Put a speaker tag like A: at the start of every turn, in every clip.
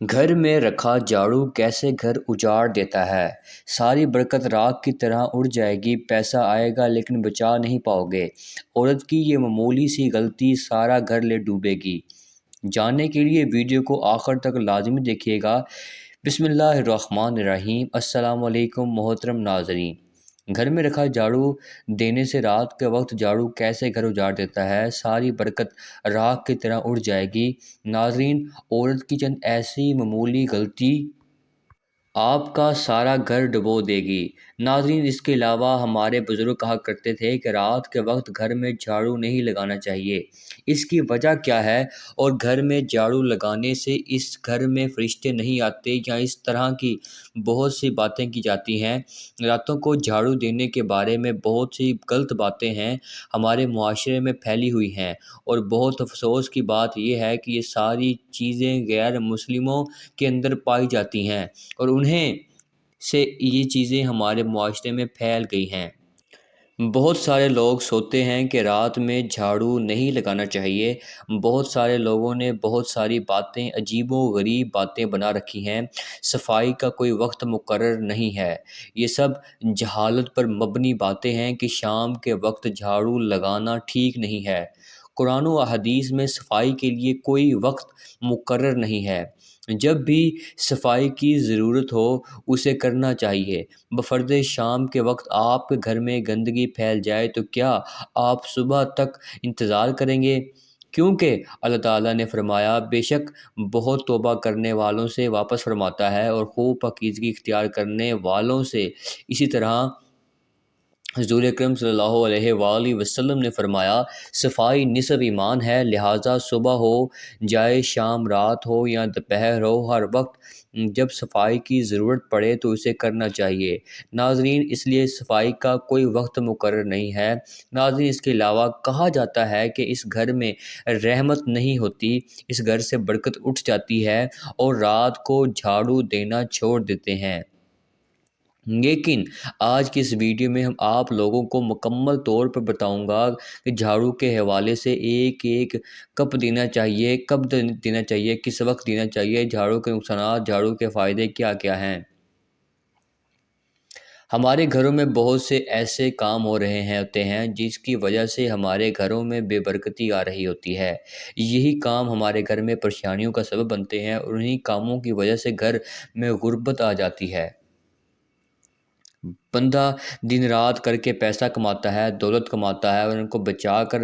A: گھر میں رکھا جھاڑو کیسے گھر اجاڑ دیتا ہے۔ ساری برکت راکھ کی طرح اڑ جائے گی، پیسہ آئے گا لیکن بچا نہیں پاؤ گے۔ عورت کی یہ معمولی سی غلطی سارا گھر لے ڈوبے گی۔ جاننے کے لیے ویڈیو کو آخر تک لازمی دیکھیے گا۔ بسم اللہ الرحمن الرحیم۔ السلام علیکم محترم ناظرین۔ گھر میں رکھا جھاڑو دینے سے رات کے وقت جھاڑو کیسے گھر اجاڑ دیتا ہے، ساری برکت راکھ کی طرح اڑ جائے گی۔ ناظرین، عورت کی چند ایسی معمولی غلطی آپ کا سارا گھر ڈبو دے گی۔ ناظرین، اس کے علاوہ ہمارے بزرگ کہا کرتے تھے کہ رات کے وقت گھر میں جھاڑو نہیں لگانا چاہیے۔ اس کی وجہ کیا ہے؟ اور گھر میں جھاڑو لگانے سے اس گھر میں فرشتے نہیں آتے یا اس طرح کی بہت سی باتیں کی جاتی ہیں۔ راتوں کو جھاڑو دینے کے بارے میں بہت سی غلط باتیں ہیں ہمارے معاشرے میں پھیلی ہوئی ہیں، اور بہت افسوس کی بات یہ ہے کہ یہ ساری چیزیں غیر مسلموں کے اندر پائی جاتی ہیں اور انہیں سے یہ چیزیں ہمارے معاشرے میں پھیل گئی ہیں۔ بہت سارے لوگ سوچتے ہیں کہ رات میں جھاڑو نہیں لگانا چاہیے۔ بہت سارے لوگوں نے بہت ساری باتیں، عجیب و غریب باتیں بنا رکھی ہیں۔ صفائی کا کوئی وقت مقرر نہیں ہے۔ یہ سب جہالت پر مبنی باتیں ہیں کہ شام کے وقت جھاڑو لگانا ٹھیک نہیں ہے۔ قرآن و حدیث میں صفائی کے لیے کوئی وقت مقرر نہیں ہے۔ جب بھی صفائی کی ضرورت ہو اسے کرنا چاہیے۔ بفرض شام کے وقت آپ کے گھر میں گندگی پھیل جائے تو کیا آپ صبح تک انتظار کریں گے؟ کیونکہ اللہ تعالیٰ نے فرمایا، بے شک بہت توبہ کرنے والوں سے واپس فرماتا ہے اور خوب پاکیزگی اختیار کرنے والوں سے۔ اسی طرح حضور اکرم صلی اللہ علیہ وآلہ وسلم نے فرمایا، صفائی نصف ایمان ہے، لہٰذا صبح ہو جائے، شام، رات ہو یا دوپہر ہو، ہر وقت جب صفائی کی ضرورت پڑے تو اسے کرنا چاہیے۔ ناظرین، اس لیے صفائی کا کوئی وقت مقرر نہیں ہے۔ ناظرین، اس کے علاوہ کہا جاتا ہے کہ اس گھر میں رحمت نہیں ہوتی، اس گھر سے برکت اٹھ جاتی ہے اور رات کو جھاڑو دینا چھوڑ دیتے ہیں۔ لیکن آج کی اس ویڈیو میں ہم آپ لوگوں کو مکمل طور پر بتاؤں گا کہ جھاڑو کے حوالے سے ایک ایک کب دینا چاہیے، کب دینا چاہیے، کس وقت دینا چاہیے، جھاڑو کے نقصانات، جھاڑو کے فائدے کیا کیا ہیں۔ ہمارے گھروں میں بہت سے ایسے کام ہو رہے ہوتے ہیں جس کی وجہ سے ہمارے گھروں میں بے برکتی آ رہی ہوتی ہے۔ یہی کام ہمارے گھر میں پریشانیوں کا سبب بنتے ہیں اور انہی کاموں کی وجہ سے گھر میں غربت آ جاتی ہے۔ بندہ دن رات کر کے پیسہ کماتا ہے، دولت کماتا ہے اور ان کو بچا کر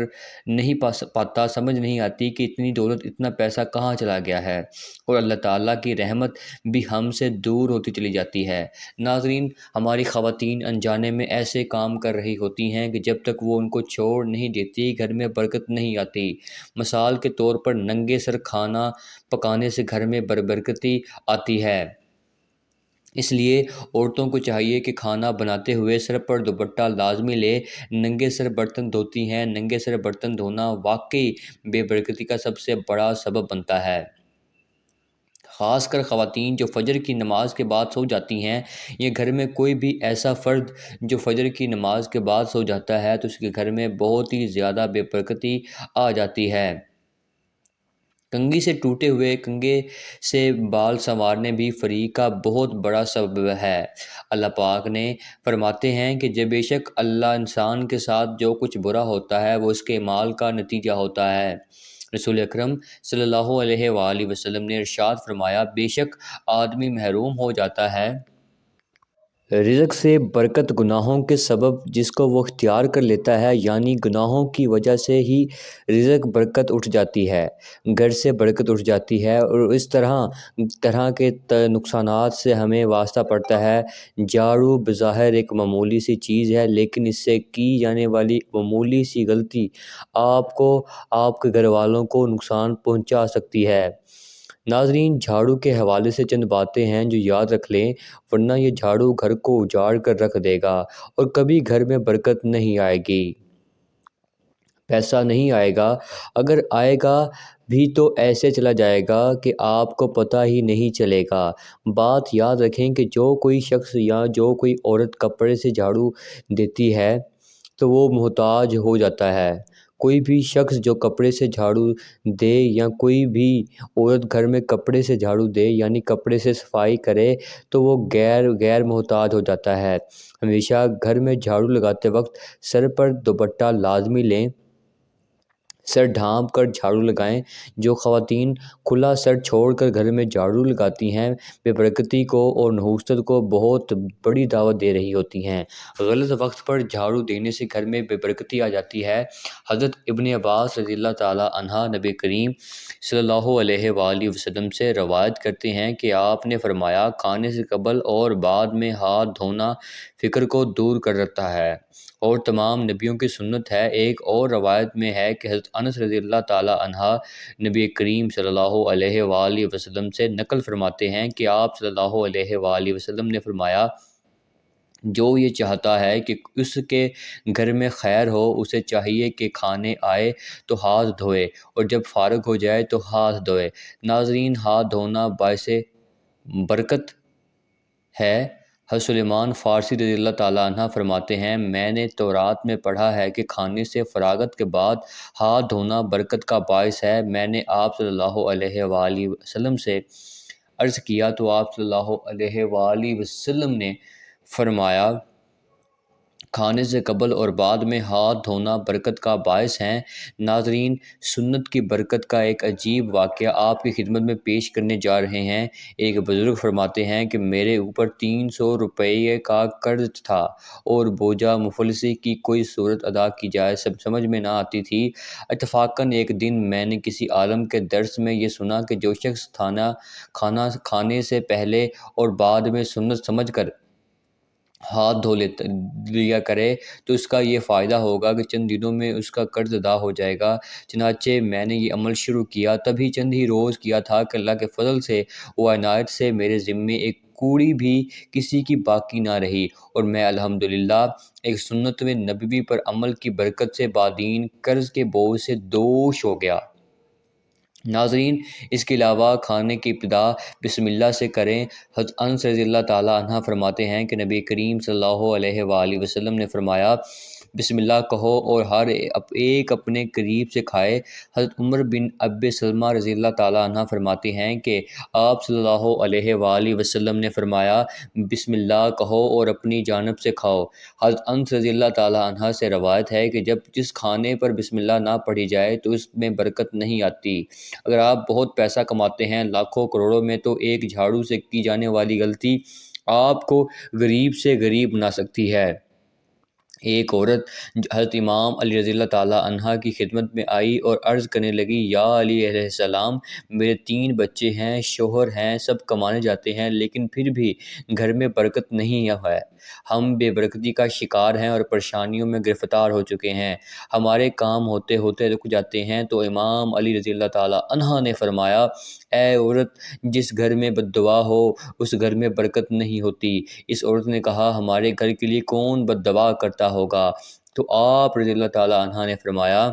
A: نہیں پاتا، سمجھ نہیں آتی کہ اتنی دولت، اتنا پیسہ کہاں چلا گیا ہے، اور اللہ تعالیٰ کی رحمت بھی ہم سے دور ہوتی چلی جاتی ہے۔ ناظرین، ہماری خواتین انجانے میں ایسے کام کر رہی ہوتی ہیں کہ جب تک وہ ان کو چھوڑ نہیں دیتی گھر میں برکت نہیں آتی۔ مثال کے طور پر ننگے سر کھانا پکانے سے گھر میں برکتی آتی ہے۔ اس لیے عورتوں کو چاہیے کہ کھانا بناتے ہوئے سر پر دوپٹہ لازمی لے، ننگے سر برتن دھوتی ہیں۔ ننگے سر برتن دھونا واقعی بے برکتی کا سب سے بڑا سبب بنتا ہے۔ خاص کر خواتین جو فجر کی نماز کے بعد سو جاتی ہیں، یا گھر میں کوئی بھی ایسا فرد جو فجر کی نماز کے بعد سو جاتا ہے تو اس کے گھر میں بہت ہی زیادہ بے برکتی آ جاتی ہے۔ کنگھی سے ٹوٹے ہوئے کنگھے سے بال سنوارنے بھی فریق کا بہت بڑا سبب ہے۔ اللہ پاک نے فرماتے ہیں کہ بے شک اللہ انسان کے ساتھ جو کچھ برا ہوتا ہے وہ اس کے اعمال کا نتیجہ ہوتا ہے۔ رسول اکرم صلی اللہ علیہ وآلہ وسلم نے ارشاد فرمایا، بے شک آدمی محروم ہو جاتا ہے رزق سے برکت گناہوں کے سبب جس کو وہ اختیار کر لیتا ہے، یعنی گناہوں کی وجہ سے ہی رزق برکت اٹھ جاتی ہے، گھر سے برکت اٹھ جاتی ہے، اور اس طرح کے نقصانات سے ہمیں واسطہ پڑتا ہے۔ جھاڑو بظاہر ایک معمولی سی چیز ہے، لیکن اس سے کی جانے والی معمولی سی غلطی آپ کو، آپ کے گھر والوں کو نقصان پہنچا سکتی ہے۔ ناظرین، جھاڑو کے حوالے سے چند باتیں ہیں جو یاد رکھ لیں، ورنہ یہ جھاڑو گھر کو اجاڑ کر رکھ دے گا اور کبھی گھر میں برکت نہیں آئے گی۔ پیسہ نہیں آئے گا، اگر آئے گا بھی تو ایسے چلا جائے گا کہ آپ کو پتہ ہی نہیں چلے گا۔ بات یاد رکھیں کہ جو کوئی شخص یا جو کوئی عورت کپڑے سے جھاڑو دیتی ہے تو وہ محتاج ہو جاتا ہے۔ کوئی بھی شخص جو کپڑے سے جھاڑو دے یا کوئی بھی عورت گھر میں کپڑے سے جھاڑو دے یعنی کپڑے سے صفائی کرے تو وہ غیر محتاج ہو جاتا ہے۔ ہمیشہ گھر میں جھاڑو لگاتے وقت سر پر دوپٹہ لازمی لیں، سر ڈھانپ کر جھاڑو لگائیں۔ جو خواتین کھلا سر چھوڑ کر گھر میں جھاڑو لگاتی ہیں بے برکتی کو اور نحوست کو بہت بڑی دعوت دے رہی ہوتی ہیں۔ غلط وقت پر جھاڑو دینے سے گھر میں بے برکتی آ جاتی ہے۔ حضرت ابن عباس رضی اللہ تعالی عنہ نبی کریم صلی اللہ علیہ وآلہ وسلم سے روایت کرتے ہیں کہ آپ نے فرمایا، کھانے سے قبل اور بعد میں ہاتھ دھونا فکر کو دور کر رکھتا ہے اور تمام نبیوں کی سنت ہے۔ ایک اور روایت میں ہے کہ حضرت انس رضی اللہ تعالی عنہ نبی کریم صلی اللہ علیہ وآلہ وسلم سے نقل فرماتے ہیں کہ آپ صلی اللہ علیہ وآلہ وسلم نے فرمایا، جو یہ چاہتا ہے کہ اس کے گھر میں خیر ہو، اسے چاہیے کہ کھانے آئے تو ہاتھ دھوئے اور جب فارغ ہو جائے تو ہاتھ دھوئے۔ ناظرین، ہاتھ دھونا باعث برکت ہے۔ حضرت سلیمان فارسی رضی اللہ تعالیٰ عنہ فرماتے ہیں، میں نے تورات میں پڑھا ہے کہ کھانے سے فراغت کے بعد ہاتھ دھونا برکت کا باعث ہے۔ میں نے آپ صلی اللہ علیہ وآلہ وسلم سے عرض کیا تو آپ صلی اللہ علیہ وآلہ وسلم نے فرمایا، کھانے سے قبل اور بعد میں ہاتھ دھونا برکت کا باعث ہیں۔ ناظرین، سنت کی برکت کا ایک عجیب واقعہ آپ کی خدمت میں پیش کرنے جا رہے ہیں۔ ایک بزرگ فرماتے ہیں کہ میرے اوپر 300 روپے کا قرض تھا اور بوجھ مفلسی کی کوئی صورت ادا کی جائے سمجھ میں نہ آتی تھی۔ اتفاقاً ایک دن میں نے کسی عالم کے درس میں یہ سنا کہ جو شخص کھانا کھانے سے پہلے اور بعد میں سنت سمجھ کر ہاتھ دھو لیا کرے تو اس کا یہ فائدہ ہوگا کہ چند دنوں میں اس کا قرض ادا ہو جائے گا۔ چنانچہ میں نے یہ عمل شروع کیا، تبھی چند ہی روز کیا تھا کہ اللہ کے فضل سے و عنایت سے میرے ذمے ایک کوڑی بھی کسی کی باقی نہ رہی اور میں الحمدللہ ایک سنت نبوی پر عمل کی برکت سے بادین قرض کے بوجھ سے دوش ہو گیا۔ ناظرین، اس کے علاوہ کھانے کی ابتدا بسم اللہ سے کریں۔ حضرت انس رضی اللہ تعالیٰ عنہ فرماتے ہیں کہ نبی کریم صلی اللہ علیہ وآلہ وسلم نے فرمایا، بسم اللہ کہو اور ہر ایک اپنے قریب سے کھائے۔ حضرت عمر بن ابی سلمہ رضی اللہ تعالیٰ عنہ فرماتے ہیں کہ آپ صلی اللہ علیہ وآلہ وسلم نے فرمایا، بسم اللہ کہو اور اپنی جانب سے کھاؤ۔ حضرت انس رضی اللہ تعالیٰ عنہ سے روایت ہے کہ جس کھانے پر بسم اللہ نہ پڑھی جائے تو اس میں برکت نہیں آتی۔ اگر آپ بہت پیسہ کماتے ہیں، لاکھوں کروڑوں میں، تو ایک جھاڑو سے کی جانے والی غلطی آپ کو غریب سے غریب بنا سکتی ہے۔ ایک عورت حضرت امام علی رضی اللہ تعالیٰ عنہ کی خدمت میں آئی اور عرض کرنے لگی، یا علی علیہ السلام، میرے 3 بچے ہیں، شوہر ہیں، سب کمانے جاتے ہیں، لیکن پھر بھی گھر میں برکت نہیں ہے۔ ہم بے برکتی کا شکار ہیں اور پریشانیوں میں گرفتار ہو چکے ہیں۔ ہمارے کام ہوتے ہوتے رک جاتے ہیں۔ تو امام علی رضی اللہ تعالیٰ عنہ نے فرمایا، اے عورت، جس گھر میں بد دعا ہو اس گھر میں برکت نہیں ہوتی۔ اس عورت نے کہا، ہمارے گھر کے لیے کون بد دعا کرتا ہوگا؟ تو آپ رضی اللہ تعالیٰ عنہ نے فرمایا،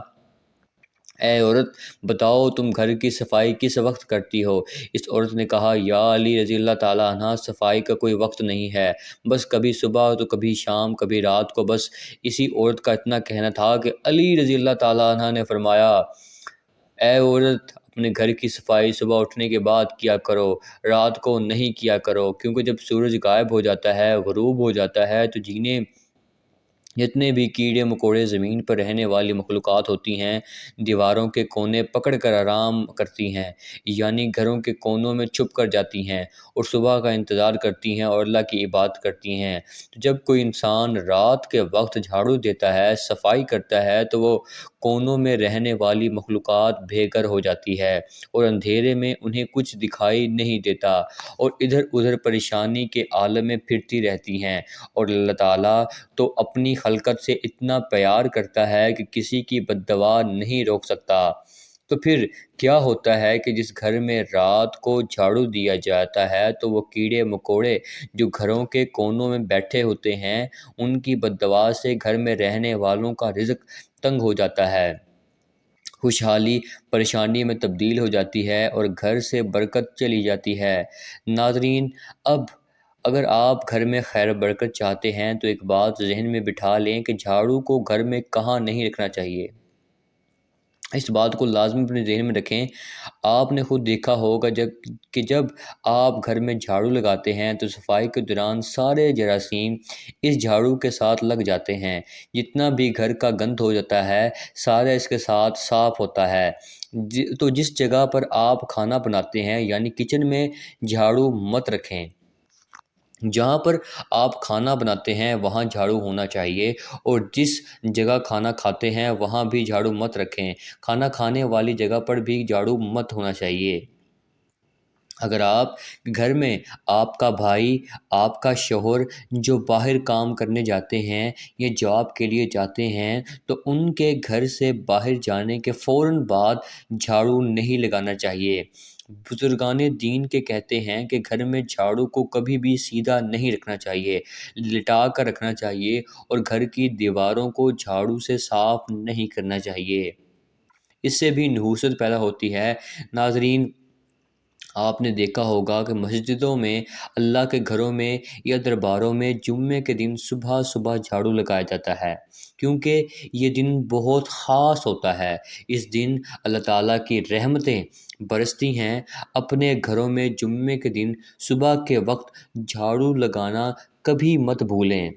A: اے عورت، بتاؤ تم گھر کی صفائی کس وقت کرتی ہو؟ اس عورت نے کہا، یا علی رضی اللہ تعالیٰ عنہ، صفائی کا کوئی وقت نہیں ہے، بس کبھی صبح تو کبھی شام، کبھی رات کو۔ بس اسی عورت کا اتنا کہنا تھا کہ علی رضی اللہ تعالیٰ عنہ نے فرمایا، اے عورت، اپنے گھر کی صفائی صبح اٹھنے کے بعد کیا کرو، رات کو نہیں کیا کرو، کیونکہ جب سورج غائب ہو جاتا ہے، غروب ہو جاتا ہے، تو جتنے بھی کیڑے مکوڑے زمین پر رہنے والی مخلوقات ہوتی ہیں، دیواروں کے کونے پکڑ کر آرام کرتی ہیں، یعنی گھروں کے کونوں میں چھپ کر جاتی ہیں اور صبح کا انتظار کرتی ہیں اور اللہ کی عبادت کرتی ہیں۔ تو جب کوئی انسان رات کے وقت جھاڑو دیتا ہے، صفائی کرتا ہے، تو وہ کونوں میں رہنے والی مخلوقات بے گھر ہو جاتی ہے اور اندھیرے میں انہیں کچھ دکھائی نہیں دیتا اور ادھر ادھر پریشانی کے عالم میں پھرتی رہتی ہیں، اور اللہ تعالیٰ تو اپنی خلقت سے اتنا پیار کرتا ہے کہ کسی کی بد دعا نہیں روک سکتا۔ تو پھر کیا ہوتا ہے کہ جس گھر میں رات کو جھاڑو دیا جاتا ہے تو وہ کیڑے مکوڑے جو گھروں کے کونوں میں بیٹھے ہوتے ہیں، ان کی بد دعا سے گھر میں رہنے والوں کا رزق تنگ ہو جاتا ہے، خوشحالی پریشانی میں تبدیل ہو جاتی ہے اور گھر سے برکت چلی جاتی ہے۔ ناظرین، اب اگر آپ گھر میں خیر برکت چاہتے ہیں تو ایک بات ذہن میں بٹھا لیں کہ جھاڑو کو گھر میں کہاں نہیں رکھنا چاہیے۔ اس بات کو لازمی اپنے ذہن میں رکھیں۔ آپ نے خود دیکھا ہوگا جب آپ گھر میں جھاڑو لگاتے ہیں تو صفائی کے دوران سارے جراثیم اس جھاڑو کے ساتھ لگ جاتے ہیں۔ جتنا بھی گھر کا گند ہو جاتا ہے سارا اس کے ساتھ صاف ہوتا ہے۔ تو جس جگہ پر آپ کھانا بناتے ہیں یعنی کچن میں جھاڑو مت رکھیں۔ جہاں پر آپ کھانا بناتے ہیں وہاں جھاڑو ہونا چاہیے، اور جس جگہ کھانا کھاتے ہیں وہاں بھی جھاڑو مت رکھیں۔ کھانا کھانے والی جگہ پر بھی جھاڑو مت ہونا چاہیے۔ اگر آپ گھر میں آپ کا بھائی، آپ کا شوہر جو باہر کام کرنے جاتے ہیں یا جاب کے لیے جاتے ہیں تو ان کے گھر سے باہر جانے کے فوراً بعد جھاڑو نہیں لگانا چاہیے۔ بزرگان دین کے کہتے ہیں کہ گھر میں جھاڑو کو کبھی بھی سیدھا نہیں رکھنا چاہیے، لٹا کر رکھنا چاہیے، اور گھر کی دیواروں کو جھاڑو سے صاف نہیں کرنا چاہیے۔ اس سے بھی نحوست پیدا ہوتی ہے۔ ناظرین، آپ نے دیکھا ہوگا کہ مسجدوں میں، اللہ کے گھروں میں یا درباروں میں جمعے کے دن صبح صبح جھاڑو لگایا جاتا ہے، کیونکہ یہ دن بہت خاص ہوتا ہے۔ اس دن اللہ تعالیٰ کی رحمتیں برستی ہیں۔ اپنے گھروں میں جمعے کے دن صبح کے وقت جھاڑو لگانا کبھی مت بھولیں۔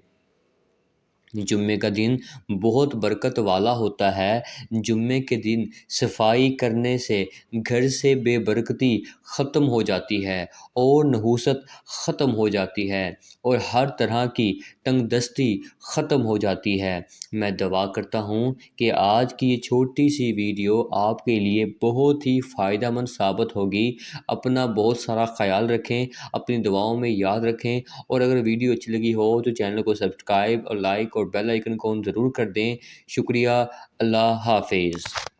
A: جمعے کا دن بہت برکت والا ہوتا ہے۔ جمعے کے دن صفائی کرنے سے گھر سے بے برکتی ختم ہو جاتی ہے اور نحوست ختم ہو جاتی ہے اور ہر طرح کی تنگ دستی ختم ہو جاتی ہے۔ میں دعا کرتا ہوں کہ آج کی یہ چھوٹی سی ویڈیو آپ کے لیے بہت ہی فائدہ مند ثابت ہوگی۔ اپنا بہت سارا خیال رکھیں، اپنی دعاؤں میں یاد رکھیں، اور اگر ویڈیو اچھی لگی ہو تو چینل کو سبسکرائب اور لائک اور بیل آئیکن کو ضرور کر دیں۔ شکریہ۔ اللہ حافظ۔